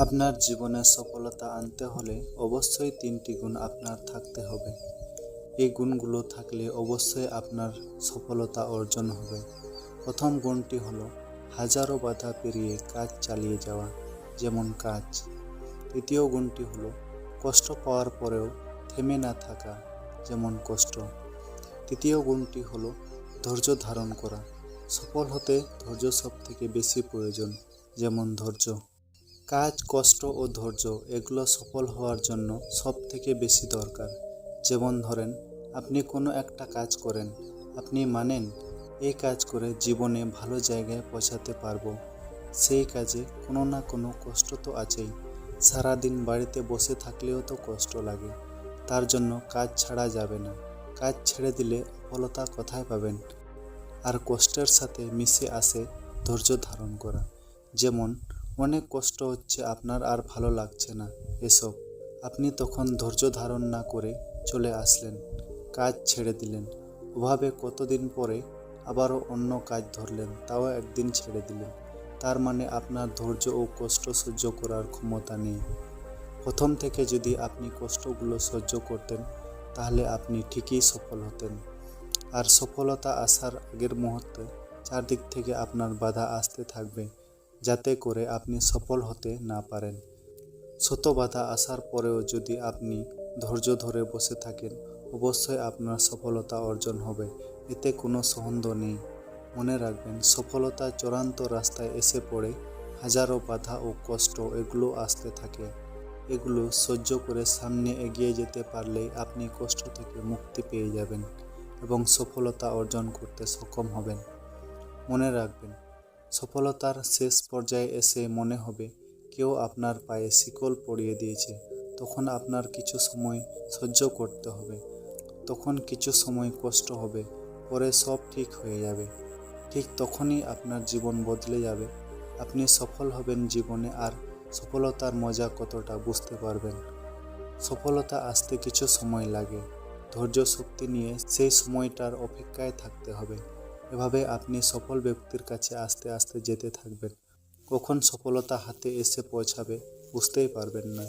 আপনার জীবনে সফলতা আনতে হলে অবশ্যই 3টি গুণ আপনার থাকতে হবে। এই গুণগুলো থাকলে অবশ্যই আপনার সফলতা অর্জন হবে। প্রথম গুণটি হলো হাজারো বাধা পেরিয়ে কাজ চালিয়ে যাওয়া, যেমন কাজ। দ্বিতীয় গুণটি হলো কষ্ট পাওয়ার পরেও থেমে না থাকা, যেমন কষ্ট। তৃতীয় গুণটি হলো ধৈর্য ধারণ করা। সফল হতে ধৈর্য সবথেকে বেশি প্রয়োজন, যেমন ধৈর্য। কাজ, কষ্ট ও ধৈর্য এগুলো সফল হওয়ার জন্য সব থেকে বেশি দরকার। যেমন ধরেন, আপনি কোনো একটা কাজ করেন, আপনি মানেন এই কাজ করে জীবনে ভালো জায়গায় পৌঁছাতে পারবো। সেই কাজে কোনো না কোনো কষ্ট তো আছেই। সারাদিন বাড়িতে বসে থাকলেও তো কষ্ট লাগে। তার জন্য কাজ ছাড়া যাবে না। কাজ ছেড়ে দিলে সফলতা কোথায় পাবেন? আর কষ্টের সাথে মিশে আসে ধৈর্য ধারণ করা। যেমন অনেক কষ্ট হচ্ছে, আপনার আর ভালো লাগছে না এসব, আপনি তখন ধৈর্য ধারণ না করে চলে আসলেন, কাজ ছেড়ে দিলেন। ওভাবে কতদিন পরে আবারও অন্য কাজ ধরলেন, তাও একদিন ছেড়ে দিলেন। তার মানে আপনার ধৈর্য ও কষ্ট সহ্য করার ক্ষমতা নেই। প্রথম থেকে যদি আপনি কষ্টগুলো সহ্য করতেন, তাহলে আপনি ঠিকই সফল হতেন। আর সফলতা আসার আগের মুহূর্তে চারদিক থেকে আপনার বাধা আসতে থাকবে, যাতে করে আপনি সফল হতে না পারেন। শত বাধা আসার পরেও যদি আপনি ধৈর্য ধরে বসে থাকেন, অবশ্যই আপনার সফলতা অর্জন হবে। এতে কোনো সন্দেহ নেই। মনে রাখবেন, সফলতা চূড়ান্ত রাস্তায় এসে পড়ে হাজারো বাধা ও কষ্ট এগুলো আসতে থাকে। এগুলো সহ্য করে সামনে এগিয়ে যেতে পারলেই আপনি কষ্ট থেকে মুক্তি পেয়ে যাবেন এবং সফলতা অর্জন করতে সক্ষম হবেন। মনে রাখবেন, সফলতার শেষ পর্যায়ে এসে মনে হবে কেউ আপনার পায়ে শিকল পরিয়ে দিয়েছে। তখন আপনার কিছু সময় সহ্য করতে হবে, তখন কিছু সময় কষ্ট হবে, পরে সব ঠিক হয়ে যাবে। ঠিক তখনই আপনার জীবন বদলে যাবে। আপনি সফল হবেন জীবনে, আর সফলতার মজা কতটা বুঝতে পারবেন। সফলতা আসতে কিছু সময় লাগে। ধৈর্য শক্তি নিয়ে সেই সময়টার অপেক্ষায় থাকতে হবে। এভাবে আপনি সফল ব্যক্তির কাছে আস্তে আস্তে যেতে থাকবেন। কখন সফলতা হাতে এসে পৌঁছাবে বুঝতেই পারবেন না।